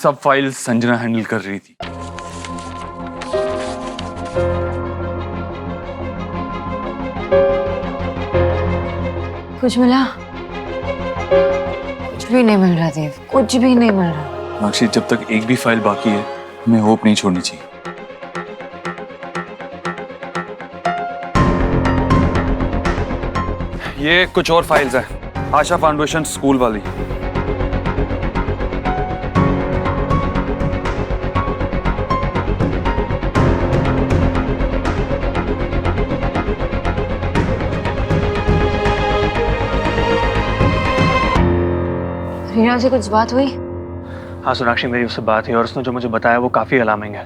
सब files Sanjana handle कर रही थी। कुछ मिला? कुछ भी नहीं मिल रहा देव, कुछ भी नहीं मिल रहा। मीनाक्षी, जब तक एक भी फाइल बाकी है हमें होप नहीं छोड़नी चाहिए। ये कुछ और फाइल्स हैं, आशा फाउंडेशन स्कूल वाली। रीना से कुछ बात हुई? हाँ सोनाक्षी, मेरी उससे बात हुई और उसने जो मुझे बताया वो काफी अलार्मिंग है।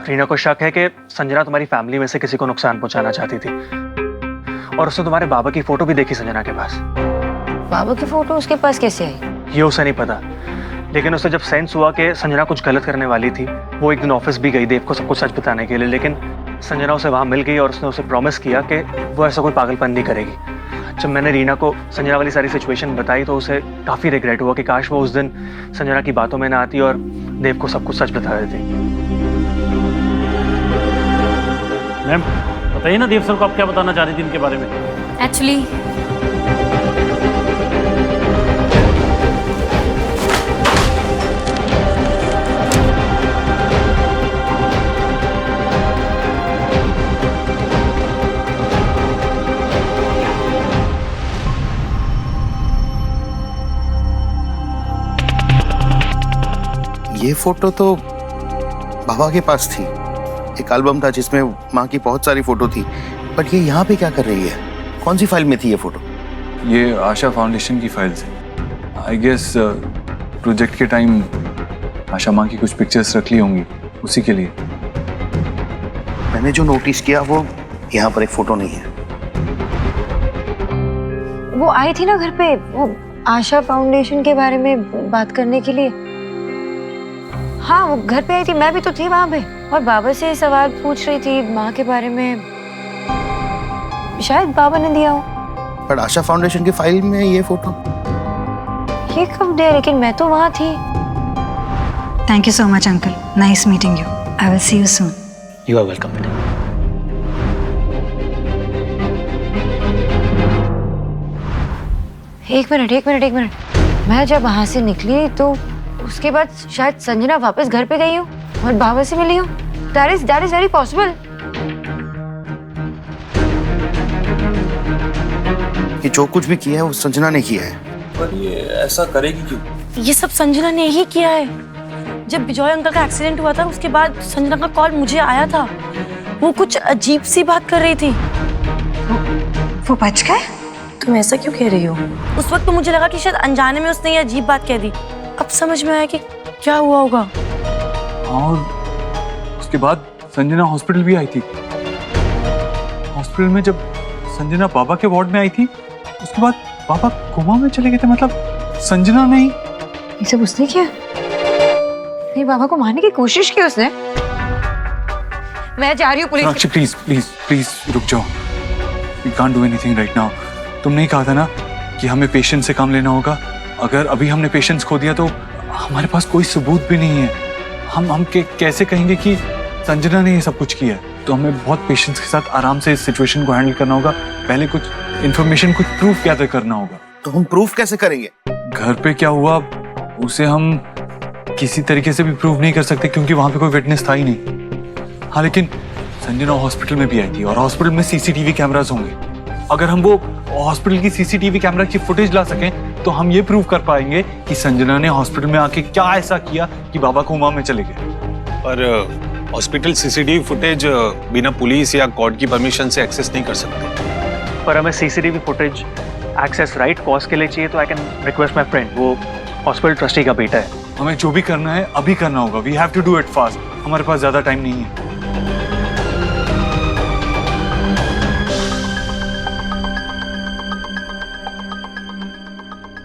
रीना को शक है कि संजना तुम्हारी फैमिली में से किसी को नुकसान पहुंचाना चाहती थी और उसने तुम्हारे बाबा की फोटो भी देखी संजना के पास। बाबा की फोटो उसके पास कैसे आई? ये उसे नहीं पता, लेकिन उसे जब सेंस हुआ कि संजना कुछ गलत करने वाली थी, वो एक दिन ऑफिस भी गई देव को सब कुछ सच बताने के लिए, लेकिन संजना उसे वहां मिल गई और उसने उसे प्रॉमिस किया कि वो ऐसा कोई पागलपन नहीं करेगी। जब मैंने रीना को संजना वाली सारी सिचुएशन बताई तो उसे काफी रिग्रेट हुआ कि काश वो उस दिन संजना की बातों में ना आती और देव को सब कुछ सच बता देती। मैम बताइए ना, देव सर को आप क्या बताना चाह रही थी इनके बारे में? एक्चुअली ये फोटो तो बाबा के पास थी। एक एल्बम था जिसमें माँ की बहुत सारी फोटो थी, बट ये यहाँ पे क्या कर रही है? कौन सी फाइल में थी ये फोटो? ये आशा फाउंडेशन की फाइल्स है। आई गेस प्रोजेक्ट के टाइम आशा माँ की कुछ पिक्चर्स रख ली होंगी, उसी के लिए। मैंने जो नोटिस किया वो यहाँ पर एक फोटो नहीं है। वो आई थी ना घर पे, वो आशा फाउंडेशन के बारे में बात करने के लिए। हाँ वो घर पे आई थी, मैं भी तो थी वहां पे और बाबा से सवाल पूछ रही थी माँ के बारे में। शायद बाबा ने दिया हो। पर आशा फाउंडेशन की फाइल में ये फोटो ये कब दिया? लेकिन मैं तो वहां थी। Thank you so much uncle, nice meeting you. I will see you soon. You are welcome बेटा। एक मिनट। मैं जब वहां से निकली तो उसके बाद शायद संजना वापस घर पे गई हो और बाबा से मिली हो। That is very possible। कि जो कुछ भी किया है वो संजना ने किया है। पर ये ऐसा करेगी क्यों? ये सब संजना ने ही किया है। जब विजय अंकल का एक्सीडेंट हुआ था उसके बाद संजना का कॉल मुझे आया था। वो कुछ अजीब सी बात कर रही थी। वो बच गए? तुम ऐसा क्यों कह रही हो? उस वक्त तो मुझे लगा कि शायद अनजाने में उसने ये अजीब बात कह दी। अब समझ में आया कि क्या हुआ होगा। और उसके बाद संजना हॉस्पिटल भी आई थी। हॉस्पिटल में जब संजना बाबा के वार्ड में आई थी, उसके बाद बाबा कोमा में चले गए थे। मतलब संजना नहीं। ये सब उसने किया? नहीं, बाबा को मारने की कोशिश की उसने। मैं जा रही हूँ पुलिस। प्लीज रुक जाओ। We can't do anything right now। तुमने ही कहा था ना कि हमें पेशेंस से काम लेना होगा। अगर अभी हमने पेशेंस खो दिया तो हमारे पास कोई सबूत भी नहीं है। हम कैसे कहेंगे कि संजना ने ये सब कुछ किया है? तो हमें बहुत पेशेंस के साथ आराम से इस सिचुएशन को हैंडल करना होगा। पहले कुछ इन्फॉर्मेशन, कुछ प्रूफ गैदर करना होगा। तो हम प्रूफ कैसे करेंगे? घर पे क्या हुआ उसे हम किसी तरीके से भी प्रूव नहीं कर सकते क्योंकि वहां पे कोई विटनेस था ही नहीं। हाँ, लेकिन संजना हॉस्पिटल में भी आई थी और हॉस्पिटल में सीसीटीवी कैमरास होंगे। अगर हम वो हॉस्पिटल की सीसीटीवी कैमरा की फुटेज ला सकें तो हम ये प्रूव कर पाएंगे कि संजना ने हॉस्पिटल में आके क्या ऐसा किया कि बाबा कोमा में चले गए। पर हॉस्पिटल सीसीटीवी फुटेज बिना पुलिस या कोर्ट की परमिशन से एक्सेस नहीं कर सकते। पर हमें CCTV footage access right cause के लिए चाहिए, तो I can request my friend, वो हॉस्पिटल ट्रस्टी का बेटा है। हमें जो भी करना है अभी करना होगा। We have to do it fast. हमारे पास ज्यादा टाइम नहीं है।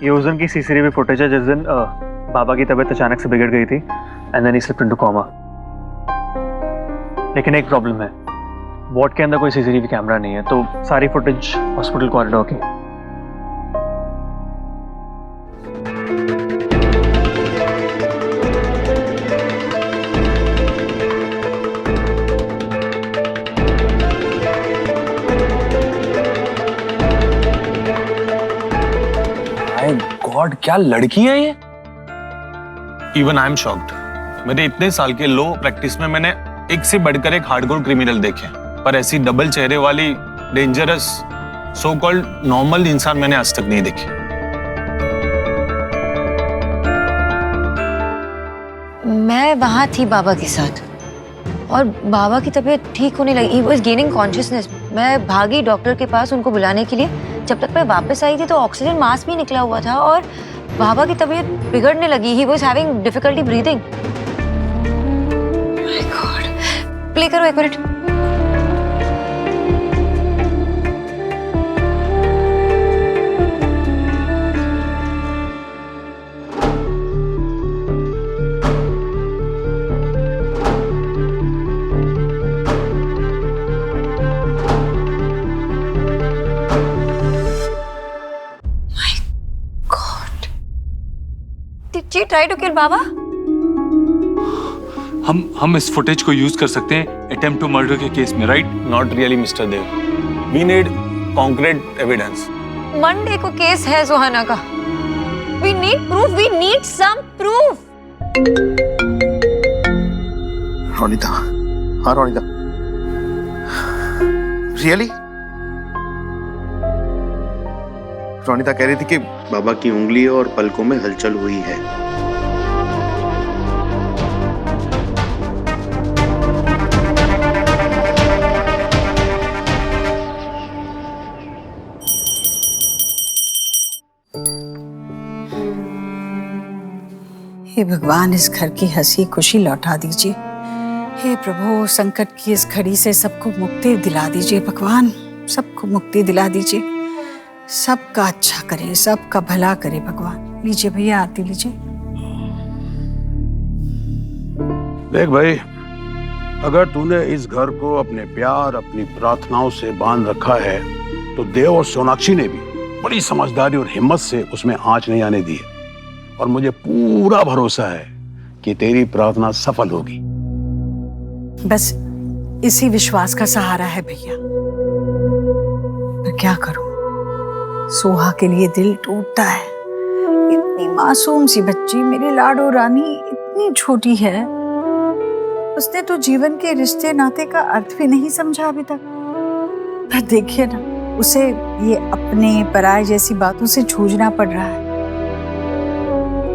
ये उस दिन की सीसीटीवी फुटेज है जिस दिन बाबा की तबीयत अचानक से बिगड़ गई थी and then he slipped into coma. लेकिन एक प्रॉब्लम है, वार्ड के अंदर कोई सीसीटीवी कैमरा नहीं है, तो सारी फुटेज हॉस्पिटल कॉरिडोर की। गॉड, क्या लड़की है ये। Even I am shocked. मेरे इतने साल के लॉ प्रैक्टिस में मैंने एक से बढ़कर एक हार्डकोर क्रिमिनल देखे, पर ऐसी डबल चेहरे वाली डेंजरस सो कॉल्ड नॉर्मल इंसान मैंने आज तक नहीं देखी। मैं वहां थी बाबा के साथ और बाबा की तबीयत ठीक होने लगी। He was gaining consciousness. मैं भागी डॉक्टर के पास उनको बुलाने के लिए। जब तक मैं वापस आई थी तो ऑक्सीजन मास्क भी निकला हुआ था और बाबा की तबीयत बिगड़ने लगी। He was having difficulty breathing. My god, play करो एक minute. Did she try to kill बाबा? हम इस फुटेज को यूज कर सकते हैं अटेम्प्ट टू मर्डर के केस में, right? Not really mister Dev, we need concrete evidence. Monday को केस है सुहाना का। We need proof. We need some proof. Ronita, हाँ रोनिता, रियली? रोनिता कह रही थी कि बाबा की उंगलियों और पलकों में हलचल हुई है। हे भगवान, इस घर की हंसी खुशी लौटा दीजिए। हे प्रभु, संकट की इस घड़ी से सबको मुक्ति दिला दीजिए। भगवान, सबको मुक्ति दिला दीजिए। सबका अच्छा करे, सबका भला करे भगवान। लीजिए भैया, आरती लीजिए। देख भाई, अगर तूने इस घर को अपने प्यार, अपनी प्रार्थनाओं से बांध रखा है, तो देव और सोनाक्षी ने भी बड़ी समझदारी और हिम्मत से उसमें आंच नहीं आने दी है। और मुझे पूरा भरोसा है कि तेरी प्रार्थना सफल होगी। बस इसी विश्वास का सहारा है भैया। मैं क्या करूं, सोहा के लिए दिल टूटता है। इतनी मासूम सी बच्ची, मेरी लाडो रानी इतनी छोटी है। उसने तो जीवन के रिश्ते नाते का अर्थ भी नहीं समझा अभी तक। पर देखिए ना, उसे ये अपने पराये जैसी बातों से जूझना पड़ रहा है।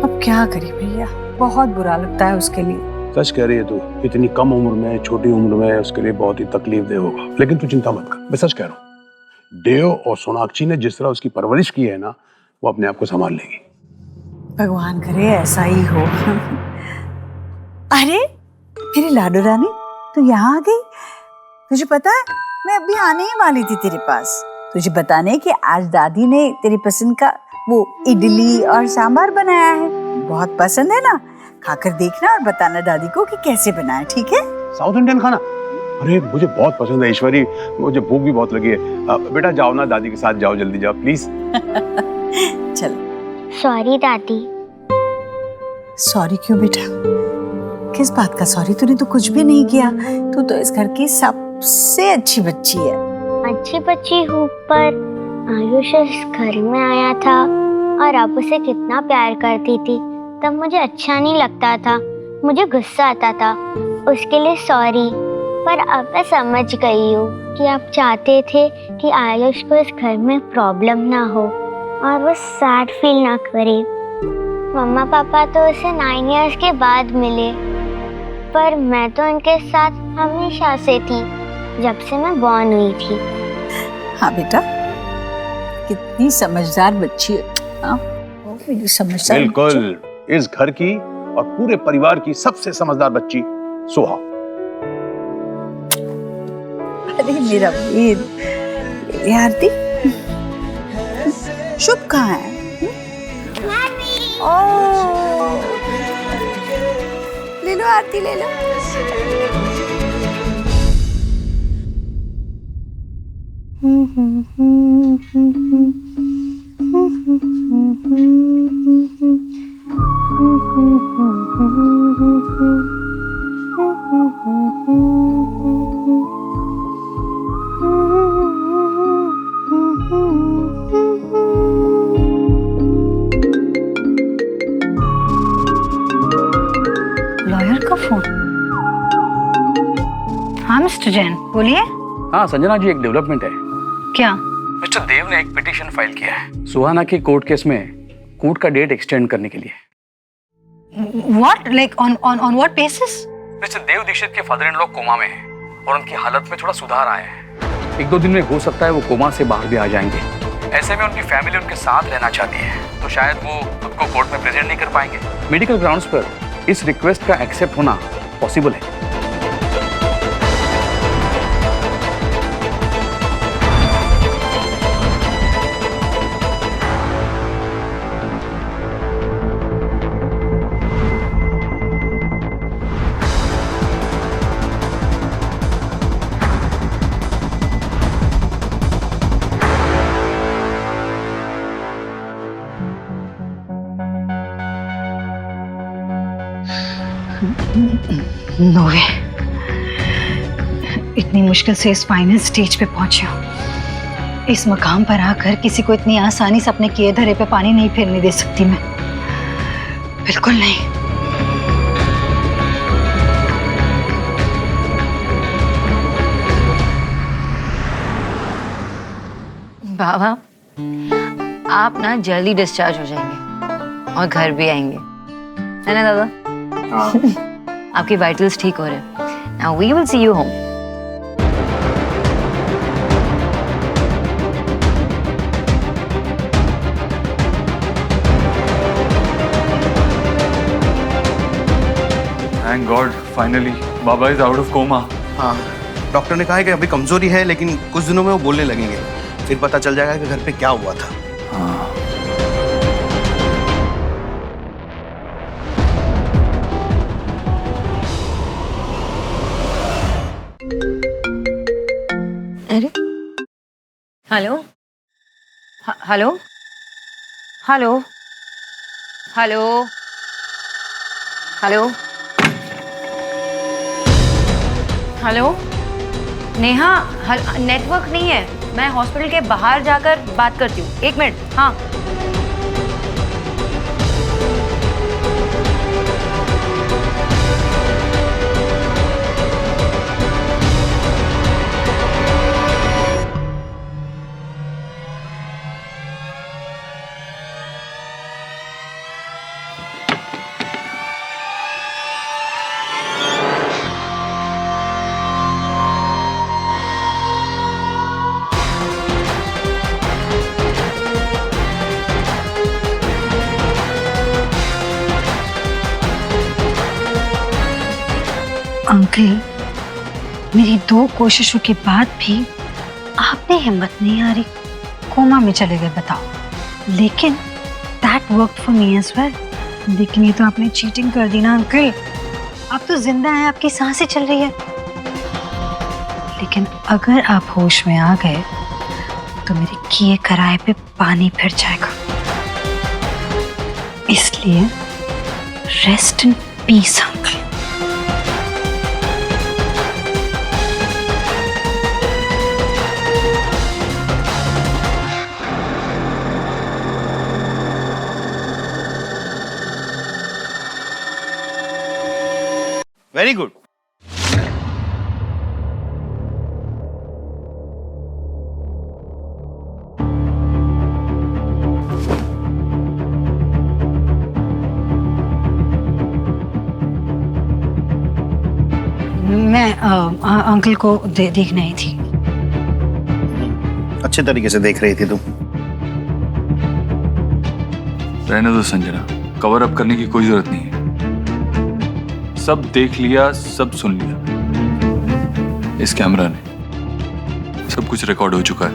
अब क्या करें भैया, बहुत बुरा लगता है उसके लिए। सच कह रही है तू, इतनी कम उम्र में, छोटी उम्र में उसके लिए बहुत ही तकलीफ दे होगा। लेकिन तू चिंता मत कर, मैं सच कह रहा हूँ। देव और सोनाक्षी ने जिस तरह उसकी परवरिश की है ना, वो अपने आप को संभाल लेगी। भगवान करे ऐसा ही हो। अरे मेरी लाडो रानी, तू यहाँ आ गई? तुझे पता है, मैं अभी आने ही वाली थी तेरे पास, तुझे बताने कि आज दादी ने तेरी पसंद का वो इडली और सांभर बनाया है। बहुत पसंद है ना? खाकर देखना और बताना दादी को कि कैसे बनाया, ठीक है? साउथ इंडियन खाना? अरे मुझे बहुत पसंद है ईश्वरी, मुझे भूख भी बहुत लगी है। बेटा जाओ ना, दादी के साथ जाओ, जल्दी जाओ प्लीज। चलो। सॉरी दादी। सॉरी क्यों बेटा? किस बात का सॉरी? तूने तो कुछ भी नहीं किया। तू तो इस घर की सबसे अच्छी बच्ची है। अच्छी बच्ची हूँ, पर आयुष इस घर में आया था और अब उसे कितना प्यार करती थी, तब मुझे अच्छा नहीं लगता था, मुझे गुस्सा आता था। उसके लिए सॉरी। पर अब मैं समझ गई हूँ कि आप चाहते थे कि आयुष को इस घर में प्रॉब्लम ना हो और वो सैड फील ना करे। मम्मा पापा तो उसे 9 इयर्स के बाद मिले, पर मैं तो उनके साथ हमेशा से थी, जब से मैं बॉर्न हुई थी। हाँ बेटा, कितनी समझदार बच्ची है। हाँ, मेरी समझदार बिल्कुल, इस घर की और पूरे परिवार की सबसे समझदार बच्ची सोहा। अरे मेरा वीर, ये आरती शुभ कहाँ है? ओ, ले लो आरती, ले लो। फोन। हाँ मिस्टर जैन, बोलिए। हाँ संजना जी, एक डेवलपमेंट है। क्या? मिस्टर देव ने एक पिटीशन फाइल किया है सुहाना के कोर्ट केस में कोर्ट का डेट एक्सटेंड करने के लिए। What? Like on what basis? Mister Dev Dikshit के फादर इन लॉ कोमा में है और उनकी हालत में थोड़ा सुधार आया है। 1-2 दिन में हो सकता है वो कोमा से बाहर भी आ जाएंगे। ऐसे में उनकी फैमिली उनके साथ रहना चाहती है, तो शायद वो खुद को कोर्ट में प्रेजेंट नहीं कर पाएंगे। मेडिकल ग्राउंड्स पर इस रिक्वेस्ट का एक्सेप्ट होना पॉसिबल है। नो वे, इतनी मुश्किल से इस फाइनल स्टेज पे पहुंचे हो, इस मकाम पर आकर किसी को इतनी आसानी से अपने किए धरे पे पानी नहीं फेरने दे सकती मैं, बिल्कुल नहीं। बाबा, आप ना जल्दी डिस्चार्ज हो जाएंगे और घर भी आएंगे, है ना दादा? आपके वाइटल्स ठीक हो रहे हैं। Now we will see you home. Thank god, finally baba is out of coma. हाँ, डॉक्टर ने कहा है कि अभी कमजोरी है, लेकिन कुछ दिनों में वो बोलने लगेंगे, फिर पता चल जाएगा कि घर पे क्या हुआ था। हाँ। अरे hello, hello, hello, hello, hello, hello. Neha, network नहीं है, मैं हॉस्पिटल के बाहर जाकर बात करती हूँ। 1 मिनट। हाँ अंकल, मेरी 2 कोशिशों के बाद भी आपने हिम्मत नहीं हारी, कोमा में चले गए, बताओ। लेकिन that worked for me as well. लेकिन ये तो आपने चीटिंग कर दी ना अंकल। आप तो जिंदा हैं, आपकी सांसें चल रही है, लेकिन अगर आप होश में आ गए तो मेरे किए कराए पे पानी फिर जाएगा। इसलिए rest in peace uncle. Very good. मैं अंकल को देखने आई थी। अच्छे तरीके से देख रही थी तुम। रहने दो संजना, कवर अप करने की कोई जरूरत नहीं है। सब देख लिया, सब सुन लिया इस कैमरा ने। सब कुछ रिकॉर्ड हो चुका है,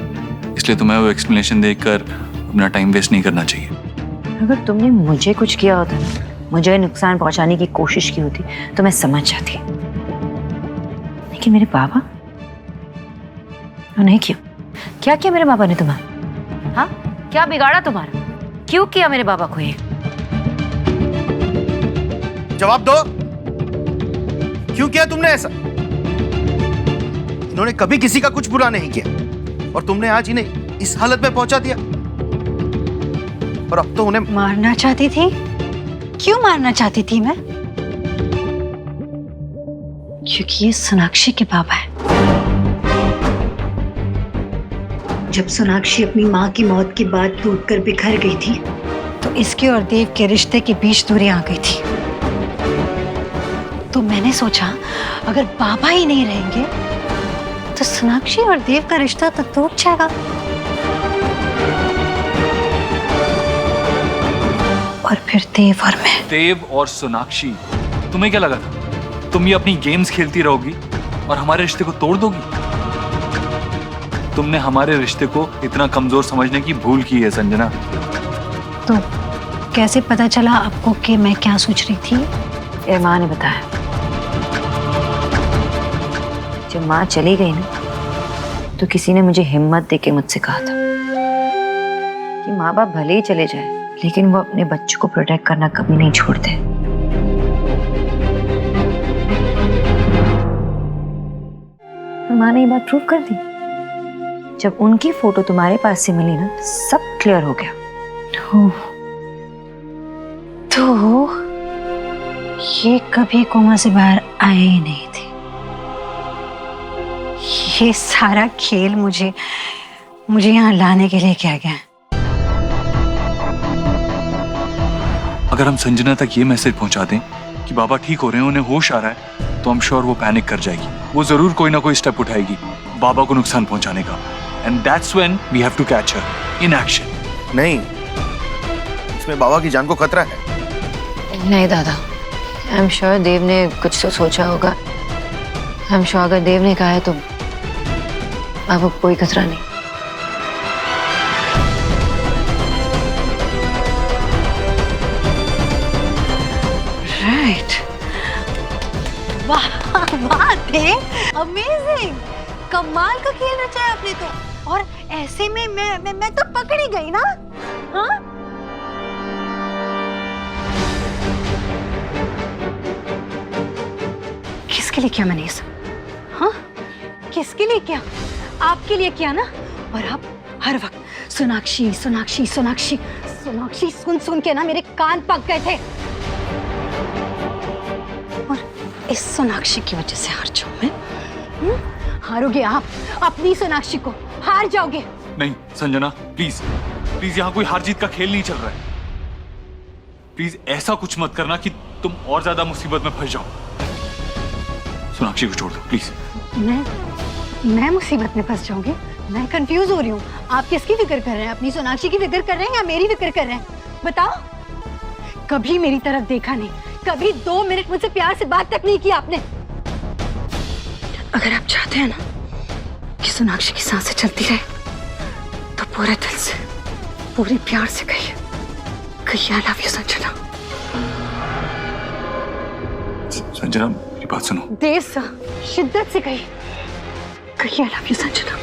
इसलिए तुम्हें वो एक्सप्लेनेशन देकर अपना टाइम वेस्ट नहीं करना चाहिए। अगर तुमने मुझे कुछ किया होता ना, मुझे नुकसान पहुंचाने की कोशिश की होती, तो मैं समझ जाती। लेकिन मेरे बाबा, नहीं क्यों? क्या किया मेरे बाबा ने तुम्हारा? हाँ, क्या बिगाड़ा तुम्हारा? क्यों किया मेरे बाबा को ये? जवाब दो, क्यों किया तुमने ऐसा? इन्होंने कभी किसी का कुछ बुरा नहीं किया और तुमने आज इन्हें इस हालत में पहुंचा दिया। और अब तो उन्हें मारना चाहती थी। क्यों मारना चाहती थी मैं? क्योंकि ये सोनाक्षी के पापा है। जब सोनाक्षी अपनी माँ की मौत के बाद टूटकर बिखर गई थी तो इसके और देव के रिश्ते के बीच दूरी आ गई थी। तो मैंने सोचा अगर बाबा ही नहीं रहेंगे तो सोनाक्षी और देव का रिश्ता तो टूट जाएगा। और फिर देव और मैं। देव और सोनाक्षी, तुम्हें क्या लगा था तुम ये अपनी गेम्स खेलती रहोगी और हमारे रिश्ते को तोड़ दोगी? तुमने हमारे रिश्ते को इतना कमजोर समझने की भूल की है संजना। तो कैसे पता चला आपको कि मैं क्या सोच रही थी? ये माँ ने बताया। जब माँ चली गई ना तो किसी ने मुझे हिम्मत देके मुझसे कहा था कि माँ बाप भले ही चले जाए लेकिन वो अपने बच्चों को प्रोटेक्ट करना कभी नहीं छोड़ते। माँ ने ये बात प्रूव कर दी। जब उनकी फोटो तुम्हारे पास से मिली ना सब क्लियर हो गया। तो ये कभी कोमा से बाहर आए ही नहीं थे। ये सारा खेल मुझे यहाँ लाने के लिए किया गया। अगर हम संजना तक ये मैसेज पहुंचा दें कि बाबा ठीक हो रहे हैं, उन्हें होश आ रहा है, तो हम श्योर वो पैनिक कर जाएगी। वो जरूर कोई ना कोई स्टेप उठाएगी बाबा को नुकसान पहुंचाने का। And that's when we have to catch her in action. नहीं, इसमें बाबा की जान को खतरा है। नहीं दादा, आई एम श्योर देव ने कुछ तो सोचा होगा। आई एम श्योर अगर देव ने कहा है तो बाबा को कोई खतरा नहीं। राइट। वाह वाह थे, अमेजिंग, कमाल का खेल रचा है आपने तो। और ऐसे में मैं तो पकड़ी गई ना। हाँ, किसके लिए किया मैंने ये सब? हाँ, किसके लिए किया? आपके लिए किया ना। और आप हर वक्त सोनाक्षी सोनाक्षी सोनाक्षी सोनाक्षी सुन सुन के ना मेरे कान पक गए थे। और इस सोनाक्षी की वजह से हार जाऊं मैं। हारोगे आप अपनी सोनाक्षी को, हार जाओगे। नहीं संजना, प्लीज प्लीज, यहाँ कोई हार जीत का खेल नहीं चल रहा है। प्लीज ऐसा कुछ मत करना कि तुम और ज्यादा मुसीबत में फंस जाओ। सोनाक्षी को छोड़ दो प्लीज। मैं मुसीबत में फंस जाऊंगी? मैं कंफ्यूज हो रही हूँ। आप किसकी फिक्र कर रहे हैं? अपनी सोनाक्षी की फिक्र कर रहे हैं या मेरी फिक्र कर रहे हैं? बताओ। कभी मेरी तरफ देखा नहीं, कभी 2 मिनट मुझसे प्यार से बात तक नहीं की आपने। अगर आप चाहते हैं ना कि सोनाक्षी की सांसें चलती रहे तो पूरे दिल से, पूरे प्यार से कहिए I love you Sanjana. Sanjana मेरी बात सुनो। देव सा शिद्दत से कहिए आई लव यू संजना।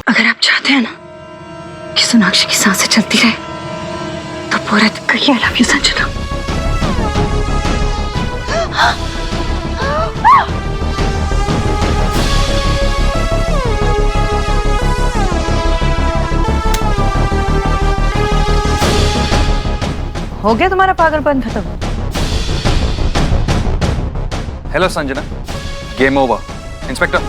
अगर आप चाहते हैं ना कि सोनाक्षी की सांसें चलती रहे तो पूरा कहिए आई लव यू संजना। हो गया तुम्हारा पागलपन खत्म? Hello Sanjana, game over. Inspector,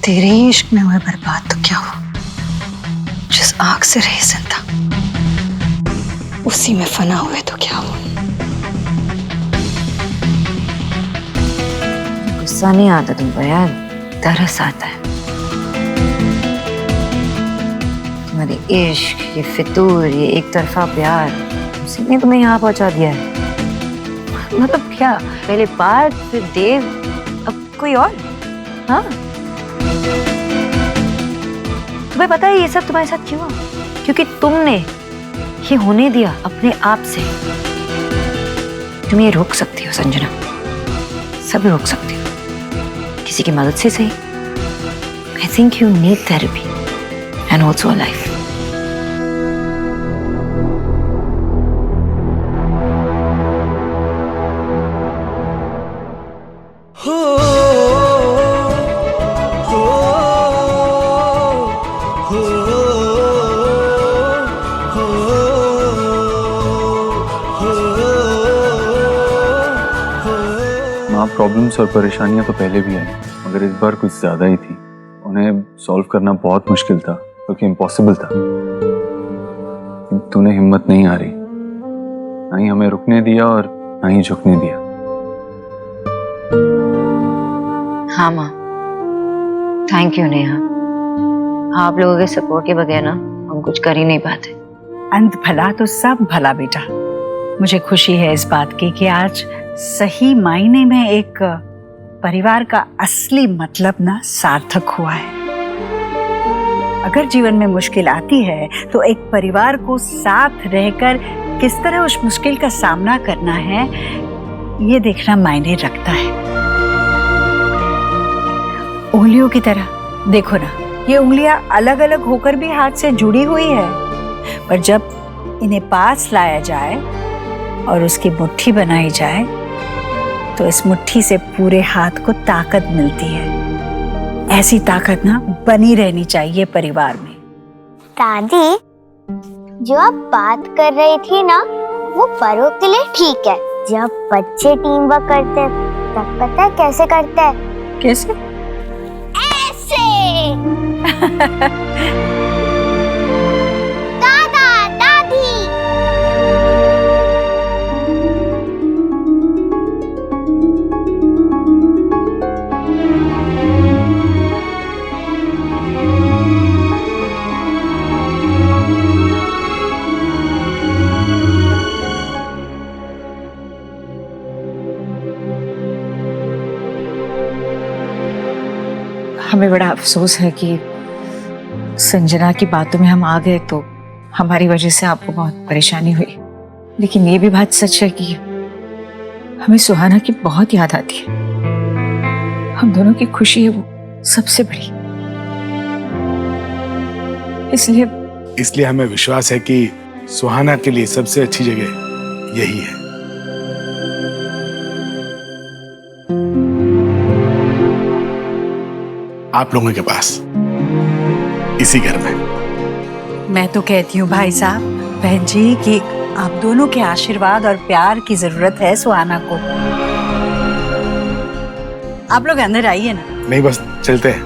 तेरे इश्क में हुए बर्बाद तो क्या हुआ? जिस आग से रहे जिंदा उसी में फना हुए तो क्या हुआ? गुस्सा नहीं आता तुमको यार, तरस आता है। तुम्हारे इश्क, ये फितूर, ये एक तरफा प्यार, उसी ने तुम्हें यहाँ पहुंचा दिया है। मतलब क्या, पहले पार्थ फिर देव, अब कोई और? हाँ, तुम्हें पता है ये सब तुम्हारे साथ क्यों? क्योंकि तुमने ये होने दिया अपने आप से। तुम ये रोक सकती हो संजना, सब रोक सकती हो, किसी की मदद से सही। I think you need therapy and also a life. हाँ, प्रॉब्लम्स और परेशानियां तो पहले भी आई, मगर इस बार कुछ ज्यादा ही थी। उन्हें सॉल्व करना बहुत मुश्किल था, बल्कि इम्पॉसिबल था। तूने हिम्मत नहीं हारी, ना ही हमें रुकने दिया और ना ही झुकने दिया। हाँ माँ, थैंक यू नेहा। आप लोगों के सपोर्ट के बगैर ना हम कुछ कर ही नहीं पाते। अंत भला तो सब भला बेटा। मुझे खुशी है इस बात की कि आज सही मायने में एक परिवार का असली मतलब ना सार्थक हुआ है। अगर जीवन में मुश्किल आती है तो एक परिवार को साथ रहकर किस तरह उस मुश्किल का सामना करना है, ये देखना मायने रखता है। उंगलियों की तरह देखो ना, ये उंगलियां अलग अलग होकर भी हाथ से जुड़ी हुई है, पर जब इन्हें पास लाया जाए और उसकी मुट्ठी बनाई जाए तो इस मुट्ठी से पूरे हाथ को ताकत मिलती है। ऐसी ताकत ना बनी रहनी चाहिए परिवार में। दादी, जो आप बात कर रही थी ना, वो बड़ों के लिए ठीक है। जब बच्चे टीम वर्क करते हैं तब पता है कैसे करते हैं? कैसे? ऐसे। दादा, दादी। हमें बड़ा अफसोस है कि संजना की बातों में हम आ गए तो हमारी वजह से आपको बहुत परेशानी हुई। लेकिन ये भी बात सच है कि हमें सुहाना की बहुत याद आती है। हम दोनों की खुशी है वो सबसे बड़ी। इसलिए हमें विश्वास है कि सुहाना के लिए सबसे अच्छी जगह यही है। आप लोगों के पास, इसी घर में। मैं तो कहती हूँ भाई साहब, बहन जी, कि आप दोनों के आशीर्वाद और प्यार की जरूरत है सुहाना को। आप लोग अंदर आइए ना। नहीं, बस चलते हैं।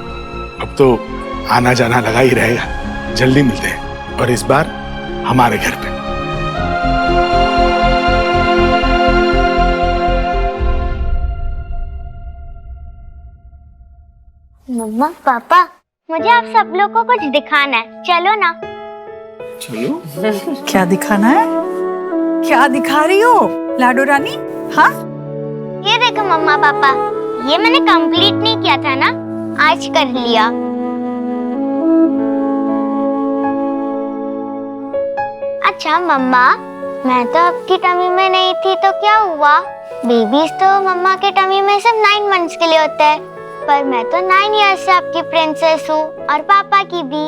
अब तो आना जाना लगा ही रहेगा। जल्दी मिलते हैं, और इस बार हमारे घर पे। मम्मा, पापा, मुझे आप सब लोग को कुछ दिखाना है। चलो ना। चलो। क्या दिखाना है? क्या दिखा रही हो लाडो रानी? हाँ, ये देखो मम्मा पापा, ये मैंने कंप्लीट नहीं किया था ना, आज कर लिया। अच्छा मम्मा, मैं तो आपकी टमी में नहीं थी तो क्या हुआ? बेबीज तो मम्मा के टमी में सिर्फ 9 मंथ्स के लिए होते हैं, पर मैं तो 9 ईयर्स से आपकी प्रिंसेस हूँ, और पापा की भी।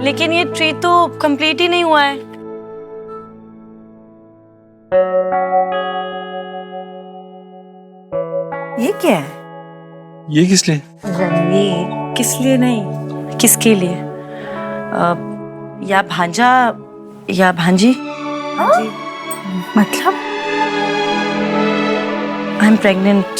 लेकिन ये ट्री तो कंप्लीट ही नहीं हुआ है। ये क्या है? ये किस लिए? रणवीर, किस लिए नहीं, किसके लिए? या भांजा या भांजी। जी। मतलब? I am pregnant.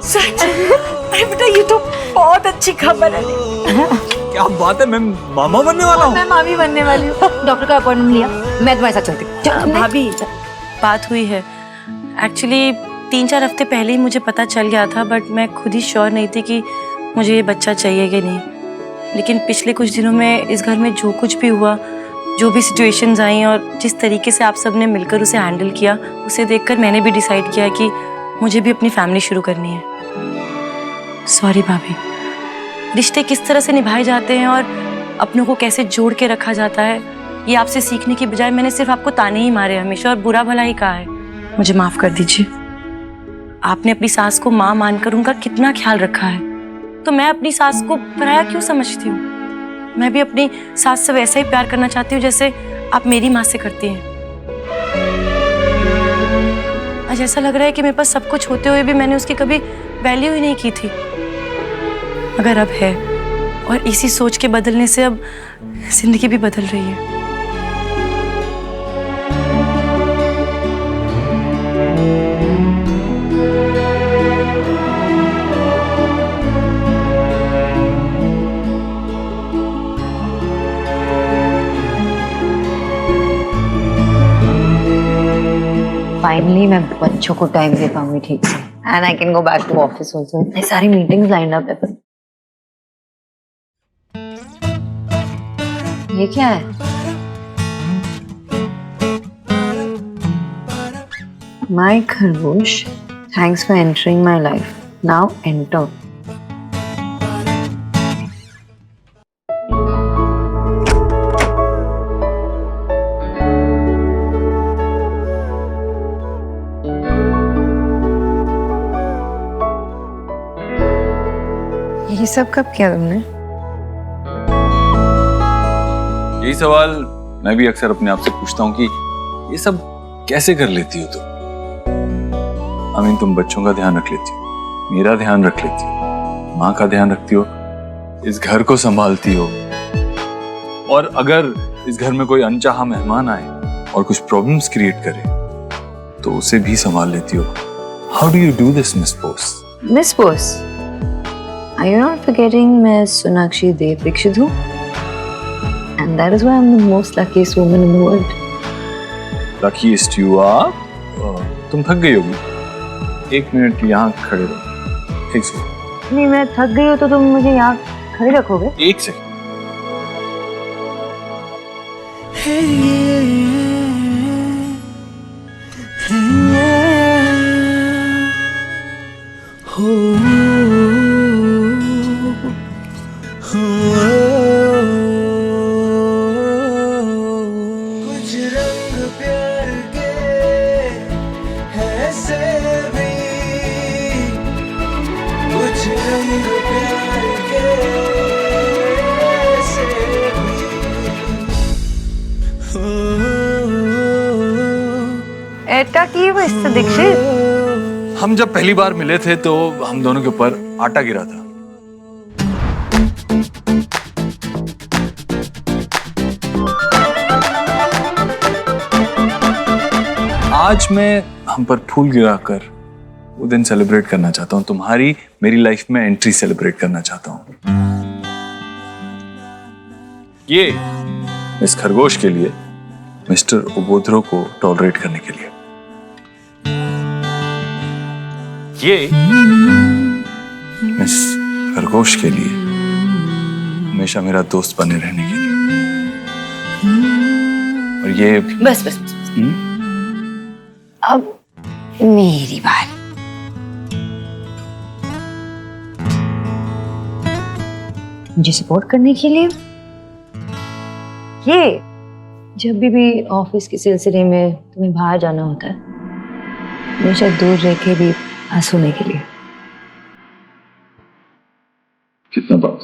सच? अरे बेटा, ये तो बहुत अच्छी खबर है। क्या बात है, मैं मामा बनने वाला हूँ। मैं मामी बनने वाली हूँ। डॉक्टर का अपॉइंटमेंट लिया, मैं तुम्हारे साथ चलती हूँ। भाभी, बात हुई है। एक्चुअली 3-4 हफ्ते पहले ही मुझे पता चल गया था, बट मैं खुद ही श्योर नहीं थी कि मुझे ये बच्चा चाहिए कि नहीं। लेकिन पिछले कुछ दिनों में इस घर में जो कुछ भी हुआ, जो भी सिचुएशंस आई और जिस तरीके से आप सब ने मिलकर उसे हैंडल किया, उसे देखकर मैंने भी डिसाइड किया कि मुझे भी अपनी फैमिली शुरू करनी है। सॉरी भाभी, रिश्ते किस तरह से निभाए जाते हैं और अपनों को कैसे जोड़ के रखा जाता है, ये आपसे सीखने की बजाय मैंने सिर्फ आपको ताने ही मारे हमेशा और बुरा भला ही कहा है। मुझे माफ कर दीजिए। आपने अपनी सास को माँ मानकर उनका कितना ख्याल रखा है, तो मैं अपनी सास को पराया क्यों समझती हूँ? मैं भी अपनी सास से वैसा ही प्यार करना चाहती हूँ जैसे आप मेरी माँ से करती हैं। आज ऐसा लग रहा है कि मेरे पास सब कुछ होते हुए भी मैंने उसकी कभी वैल्यू ही नहीं की थी, मगर अब है, और इसी सोच के बदलने से अब जिंदगी भी बदल रही है। फाइनली मैं बच्चों को टाइम दे पाऊंगी ठीक से and I can go back to office also. इतनी सारी मीटिंग्स लाइंड अप है पर ये क्या है? माय खरगोश, thanks for entering my life, now enter. ये सब कब किया तुमने? यही सवाल मैं भी अक्सर अपने आप से पूछता हूँ कि ये सब कैसे कर लेती हो तुम? तुम बच्चों का ध्यान रख लेती हो, मेरा ध्यान रख लेती हो, माँ का ध्यान रखती हो, इस घर को संभालती हो, और अगर इस घर में कोई अनचाहा मेहमान आए और कुछ प्रॉब्लम्स क्रिएट करे तो उसे भी संभाल लेती हो। How do you do this miss Bose? Miss Bose? Are you not forgetting मैं सोनाक्षी देव दीक्षित हूँ? And that is why I'm the most luckiest woman in the world. Luckiest you are? तुम थक गई होगी, 1 मिनट यहाँ खड़े रहो। 1 सेकंड। नहीं, मैं थक गई हूँ तो तुम मुझे यहाँ खड़े रखोगे? 1 सेकंड। ऐटा की वो इससे दीक्षित? हम जब पहली बार मिले थे तो हम दोनों के ऊपर आटा गिरा था। आज मैं हम पर फूल गिराकर वो दिन सेलिब्रेट करना चाहता हूँ, तुम्हारी मेरी लाइफ में एंट्री सेलिब्रेट करना चाहता हूँ। ये इस खरगोश के लिए, मिस्टर उबोध्रो को टॉलरेट करने के लिए। ये इस खरगोश के लिए, हमेशा मेरा दोस्त बने रहने के लिए। और ये बस बस, बस। अब मेरी बारी। मुझे सपोर्ट करने के लिए ये जब भी ऑफिस के सिलसिले में तुम्हें बाहर जाना होता है, हमेशा दूर रह के भी हंसने के लिए। कितना बात?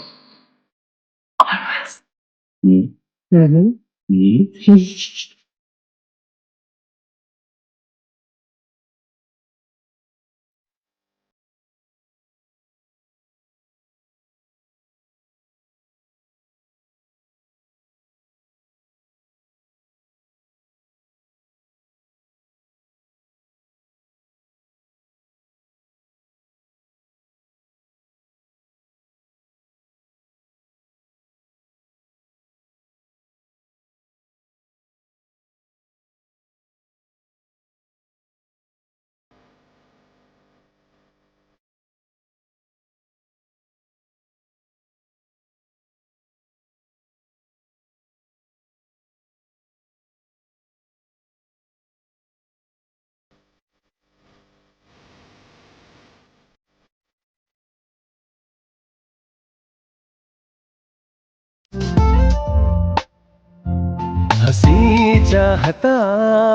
हंसी चाहता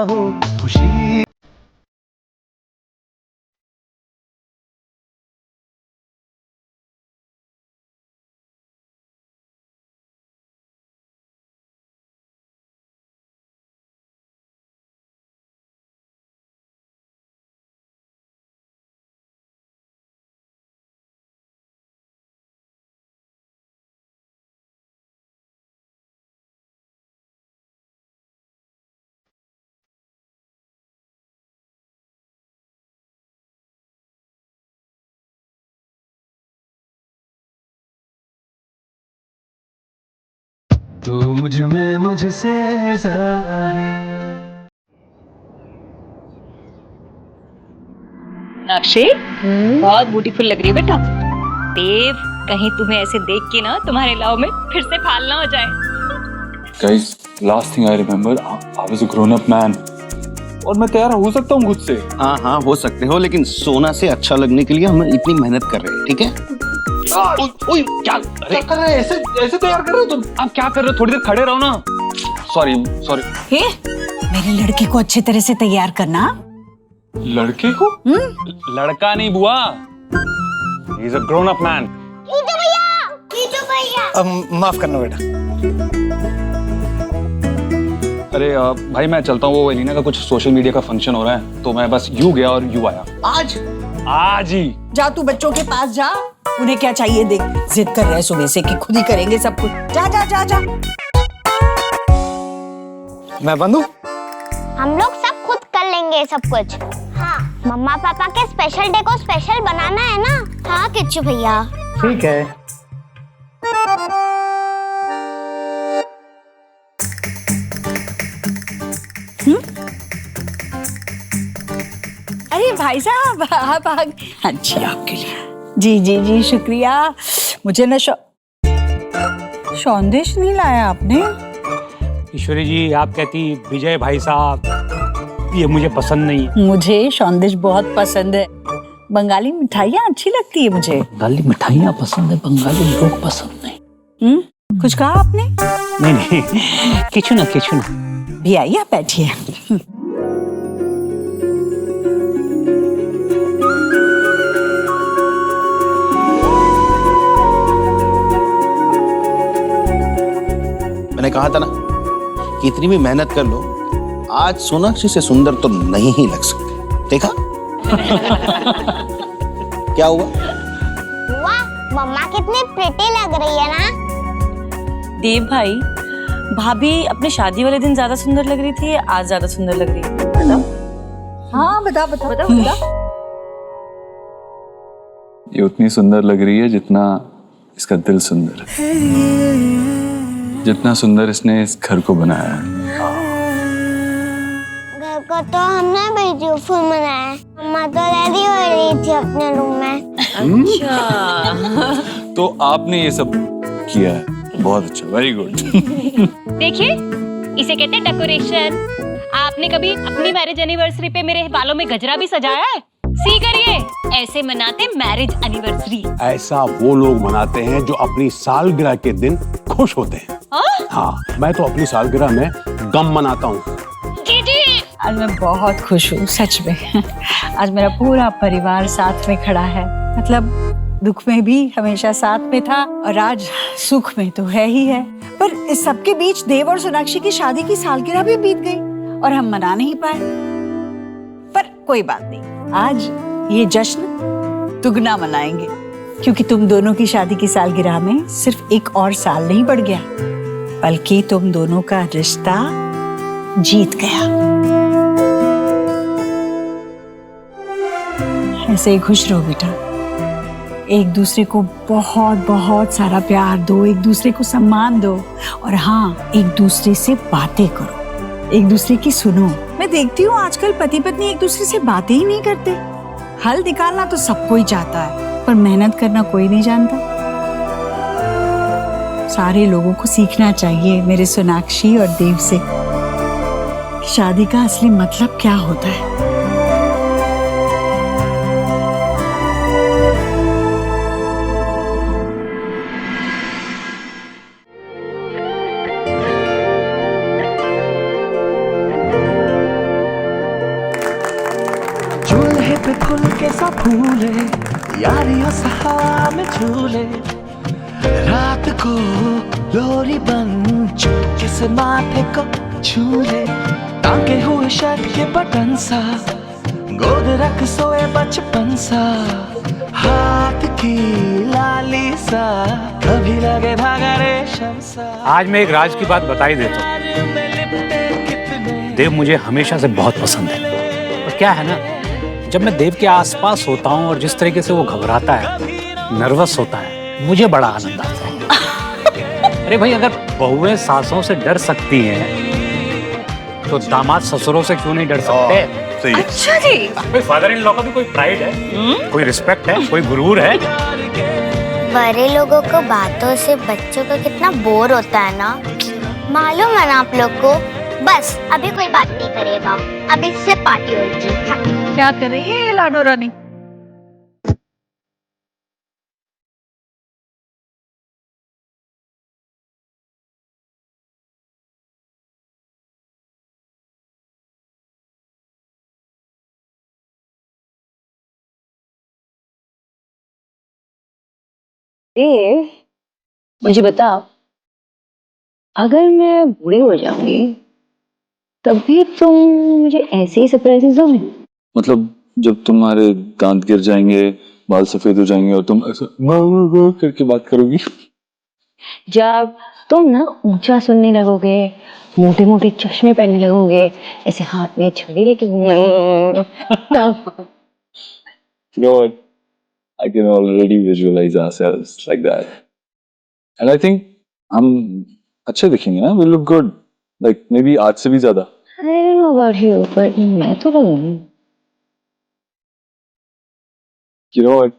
हूँ खुशी। तो मुझ में मुझसे ज़्यादा है। सोनाक्षी बहुत ब्यूटीफुल लग रही है बेटा। देव कहीं तुम्हें ऐसे देख के ना तुम्हारे लव में फिर से फाल ना हो जाए। Guys, last thing I remember, I was a grown-up man. और मैं तैयार हो सकता हूँ खुद से। हाँ हाँ हो सकते हो, लेकिन सोना से अच्छा लगने के लिए हम इतनी मेहनत कर रहे हैं, ठीक है? क्या कर रहे हैं? ऐसे तैयार कर रहे हो तुम? आप क्या कर रहे हो? थोड़ी देर खड़े रहो ना। सॉरी। हे, मेरे लड़के को अच्छे तरह से तैयार करना। लड़के को? लड़का नहीं बुआ, he is a grown up man. माफ करना बेटा। अरे भाई मैं चलता हूँ, वो एलिना का कुछ सोशल मीडिया का फंक्शन हो रहा है, तो मैं बस यूं गया और यूं आया। आज ही जा तू बच्चों के पास जा, उन्हें क्या चाहिए देख। जिद कर रहे हैं सुबह से कि खुद ही करेंगे सब कुछ। जा जा जा जा। मैं बंदू। हम लोग सब खुद कर लेंगे सब कुछ। हाँ, मम्मा पापा के स्पेशल डे को स्पेशल बनाना है ना? हाँ किच्चू भैया। ठीक है। अरे भाई साहब आप आ गए। अच्छी आपके लिए। जी जी जी शुक्रिया। मुझे ना सौंदेश नहीं लाया आपने। ईश्वरी जी आप कहती विजय भाई साहब ये मुझे पसंद नहीं है। मुझे सौंदेश बहुत पसंद है। बंगाली मिठाइयाँ अच्छी लगती है मुझे। बंगाली मिठाइयाँ पसंद है, बंगाली लोग पसंद नहीं। कुछ कहा आपने? नहीं किचु ना भी आइए आप बैठिए। मैंने कहा था ना कि इतनी भी मेहनत कर लो, आज सोनाक्षी से सुंदर तो नहीं ही लग सकते। देखा? क्या हुआ? वाह, मम्मा कितनी प्रिटी लग रही है ना? देव भाई, भाभी अपने शादी वाले दिन ज्यादा सुंदर लग रही थी या आज ज्यादा सुंदर लग रही है? बताओ। हाँ बता। ये उतनी सुंदर लग रही है जितना इसका दिल सुंदर है, जितना सुंदर इसने इस घर को बनाया है। घर को तो हमने ब्यूटीफुल बनाया है। मम्मा तो रेडी हो रही थी अपने रूम में। अच्छा। तो आपने ये सब किया है, बहुत अच्छा, वेरी गुड। देखिए इसे कहते हैं डेकोरेशन। आपने कभी अपनी मैरिज एनिवर्सरी पे मेरे बालों में गजरा भी सजाया है? सी करिए, ऐसे मनाते मैरिज एनिवर्सरी। ऐसा वो लोग मनाते हैं जो अपनी सालगिरह के दिन खुश होते हैं। हाँ, मैं तो अपनी सालगिरह में गम मनाता हूँ। आज मैं बहुत खुश हूँ सच में। आज मेरा पूरा परिवार साथ में खड़ा है। मतलब दुख में भी हमेशा साथ में था और आज सुख में तो है ही है। पर इस सबके बीच देव और सोनाक्षी की शादी की सालगिरह भी बीत गई और हम मना नहीं पाए। पर कोई बात नहीं, आज ये जश्न दुगना मनाएंगे, क्योंकि तुम दोनों की शादी की सालगिरह में सिर्फ एक और साल नहीं बढ़ गया, बल्कि तुम दोनों का रिश्ता जीत गया। ऐसे ही खुश रहो बेटा, एक दूसरे को बहुत बहुत सारा प्यार दो, एक दूसरे को सम्मान दो और हाँ, एक दूसरे से बातें करो, एक दूसरे की सुनो। मैं देखती हूँ आजकल पति पत्नी एक दूसरे से बातें ही नहीं करते। हल निकालना तो सबको ही चाहता है, पर मेहनत करना कोई नहीं जानता। सारे लोगों को सीखना चाहिए मेरे सोनाक्षी और देव से, शादी का असली मतलब क्या होता है। चूल्हे पे फूल के सा फूले, यारियों सा हवा में झूले, रात को लोरी बन चुपके से माथे को छूले, टांगे हुए शर्ट के बटन सा, गोद रख सोए बचपन सा, हाथ की लाली सा, कभी लगे धागा रेशम सा। आज मैं एक राज की बात बता ही देता हूँ। देव मुझे हमेशा से बहुत पसंद है, और क्या है ना, जब मैं देव के आसपास होता हूँ और जिस तरीके से वो घबराता है, नर्वस होता है, मुझे बड़ा आनंद आता है। अरे भाई, अगर बहुएं सासों से डर सकती हैं तो दामाद ससुरों से क्यों नहीं डर सकते? सही है। अच्छा जी। भाई फादर इन लॉ का भी कोई प्राइड है, कोई रिस्पेक्ट है, कोई गुरूर है। बड़े लोगों को बातों से बच्चों को कितना बोर होता है ना, मालूम है ना आप लोग को। बस अभी कोई बात नहीं करेगा, अभी इससे पार्टी होगी। क्या कर रही है ये लाडो रानी? देव, मुझे बताओ, अगर मैं बूढ़ी हो जाऊंगी तब भी तुम मुझे ऐसे ही सरप्राइजेस दोगे? मतलब जब तुम्हारे दांत गिर जाएंगे, बाल सफेद हो जाएंगे और तुम ऐसा करके बात करोगी? जब तुम ना ऊंचा सुनने लगोगे, मोटे मोटे चश्मे पहनने लगोगे, ऐसे हाथ में छड़ी लेके You know what? I can already visualize ourselves like that. And I think हम अच्छे दिखेंगे ना? We look good. Like maybe आज से भी ज़्यादा. I don't know about you, but मैं तो लगूंगी। You know what?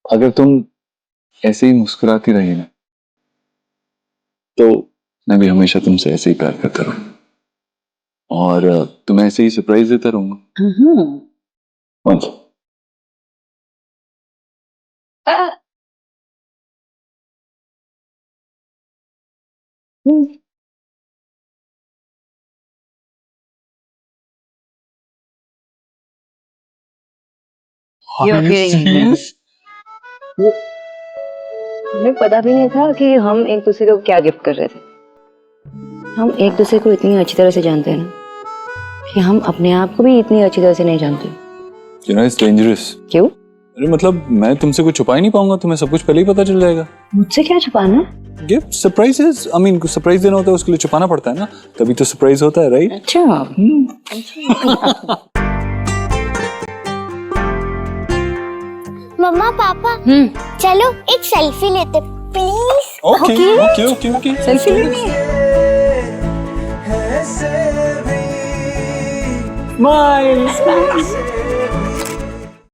अगर तुम ऐसे ही मुस्कुराती रही ना, तो मैं भी हमेशा तुमसे ऐसे ही प्यार करता रहूंगा और तुम्हें ऐसे ही सरप्राइज देता रहूंगा। Once. You're kidding me. हमें पता भी नहीं था कि हम एक दूसरे को क्या गिफ्ट कर रहे थे। हम एक दूसरे को इतनी अच्छी तरह से जानते हैं ना कि हम अपने आप को भी इतनी अच्छी तरह से नहीं जानते। You know, it's dangerous. क्यों? अरे मतलब मैं तुमसे कुछ छुपा ही नहीं पाऊंगा, तुम्हें सब कुछ पहले ही पता चल जाएगा। मुझसे क्या छुपाना? Gift, surprises, I mean surprise देना होता है, उसके लिए छुपाना पड़ता है ना, तभी तो सरप्राइज होता है, राइट? अच्छा। मम्मा पापा चलो एक सेल्फी लेते प्लीज। ओके। सेल्फी लेनी है? Smile.